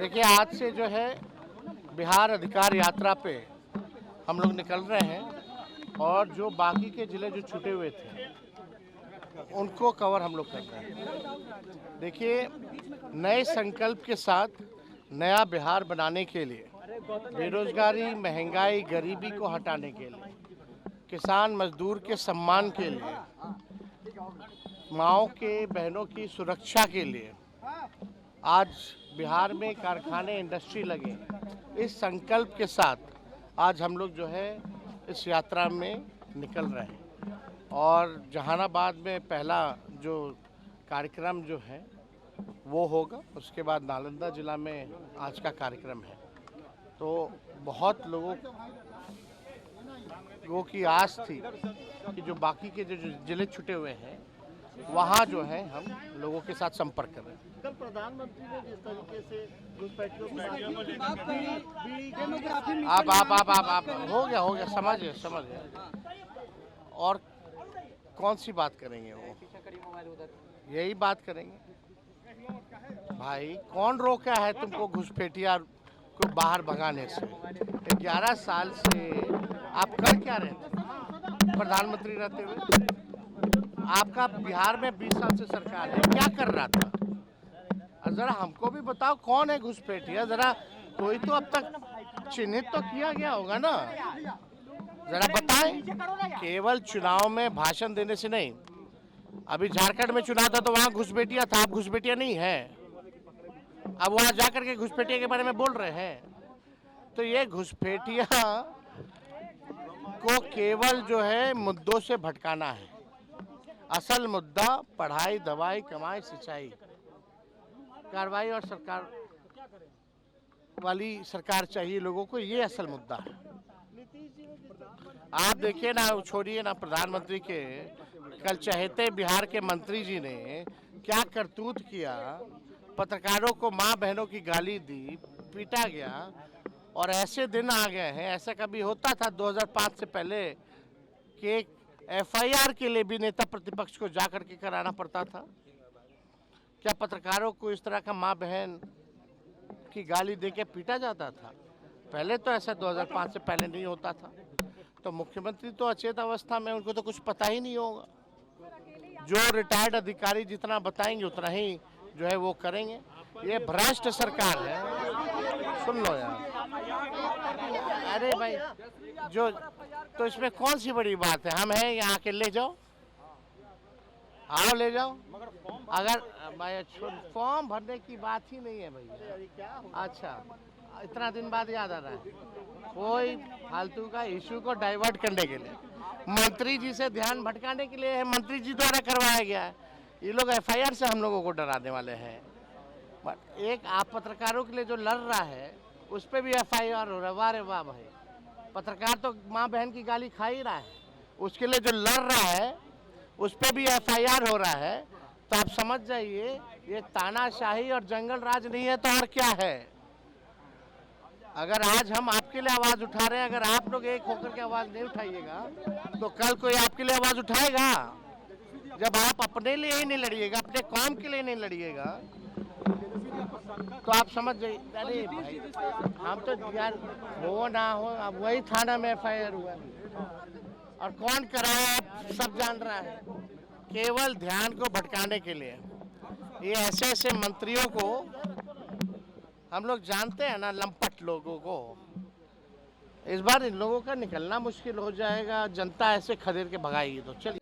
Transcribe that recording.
देखिए, आज से जो है बिहार अधिकार यात्रा पे हम लोग निकल रहे हैं और जो बाकी के ज़िले जो छूटे हुए थे उनको कवर हम लोग कर रहे हैं। देखिए, नए संकल्प के साथ नया बिहार बनाने के लिए, बेरोजगारी, महंगाई, गरीबी को हटाने के लिए, किसान मजदूर के सम्मान के लिए, माँओं के बहनों की सुरक्षा के लिए आज बिहार में कारखाने, इंडस्ट्री लगे। इस संकल्प के साथ आज हम लोग जो है इस यात्रा में निकल रहे हैं और जहानाबाद में पहला जो कार्यक्रम जो है वो होगा। उसके बाद नालंदा जिला में आज का कार्यक्रम है। तो बहुत लोगों की आस थी कि जो बाकी के जो जिले छुटे हुए हैं वहाँ जो है हम लोगों के साथ संपर्क कर रहे हैं। कल प्रधानमंत्री ने जिस तरीके से घुसपैठियों की आप हो गया समझ गए। और कौन सी बात करेंगे वो, यही बात करेंगे। भाई, कौन रोका है तुमको घुसपैठिया को बाहर भगाने से? 11 साल से आप कर क्या रहे थे प्रधानमंत्री रहते हुए? आपका बिहार में 20 साल से सरकार है, क्या कर रहा था? जरा हमको भी बताओ कौन है घुसपैठिया, जरा कोई तो अब तक चिन्हित तो किया गया होगा ना, जरा बताएं। केवल चुनाव में भाषण देने से नहीं। अभी झारखंड में चुनाव था तो वहाँ घुसपैठिया था, आप घुसपैठिया नहीं है। अब वहाँ जाकर के घुसपैठिया के बारे में बोल रहे हैं। तो ये घुसपैठिया को केवल जो है मुद्दों से भटकाना है। असल मुद्दा पढ़ाई, दवाई, कमाई, सिंचाई, कार्रवाई और सरकार वाली सरकार चाहिए लोगों को, ये असल मुद्दा है। आप देखिए ना, छोड़िए ना प्रधानमंत्री के, कल चहेते बिहार के मंत्री जी ने क्या करतूत किया। पत्रकारों को माँ बहनों की गाली दी, पीटा गया। और ऐसे दिन आ गए हैं, ऐसा कभी होता था 2005 से पहले कि FIR के लिए भी नेता प्रतिपक्ष को जाकर के कराना पड़ता था? क्या पत्रकारों को इस तरह का माँ बहन की गाली देके पीटा जाता था? पहले तो ऐसा 2005 से पहले नहीं होता था। तो मुख्यमंत्री तो अचेत अवस्था में, उनको तो कुछ पता ही नहीं होगा। जो रिटायर्ड अधिकारी जितना बताएंगे उतना ही जो है वो करेंगे। ये भ्रष्ट सरकार है। सुन लो यार, अरे भाई, जो तो इसमें कौन सी बड़ी बात है? हम हैं यहाँ के, ले जाओ, आओ ले जाओ। अगर फॉर्म भरने की बात ही नहीं है भैया। अच्छा, इतना दिन बाद याद आ रहा है? कोई फालतू का इशू को डाइवर्ट करने के लिए, मंत्री जी से ध्यान भटकाने के लिए मंत्री जी द्वारा करवाया गया है। ये लोग FIR से हम लोगों को डराने वाले हैं। बट एक आप पत्रकारों के लिए जो लड़ रहा है उस पर भी FIR हो रहा है। वाह रे वाह भाई, पत्रकार तो माँ बहन की गाली खा ही रहा है, उसके लिए जो लड़ रहा है उस पर भी FIR हो रहा है। तो आप समझ जाइए, ये तानाशाही और जंगल राज नहीं है तो और क्या है। अगर आज हम आपके लिए आवाज़ उठा रहे हैं, अगर आप लोग एक होकर के आवाज़ नहीं उठाइएगा तो कल कोई आपके लिए आवाज़ उठाएगा? जब आप अपने लिए ही नहीं लड़िएगा, अपने कौम के लिए नहीं लड़िएगा, तो आप समझ जाइए। अरे भाई, हम तो यार हो ना हो, अब वही थाना में FIR हुआ और कौन कराया आप सब जान रहा है। केवल ध्यान को भटकाने के लिए ये ऐसे मंत्रियों को हम लोग जानते हैं ना, लंपट लोगों को। इस बार इन लोगों का निकलना मुश्किल हो जाएगा, जनता ऐसे खदेड़ के भगाएगी। तो चलिए।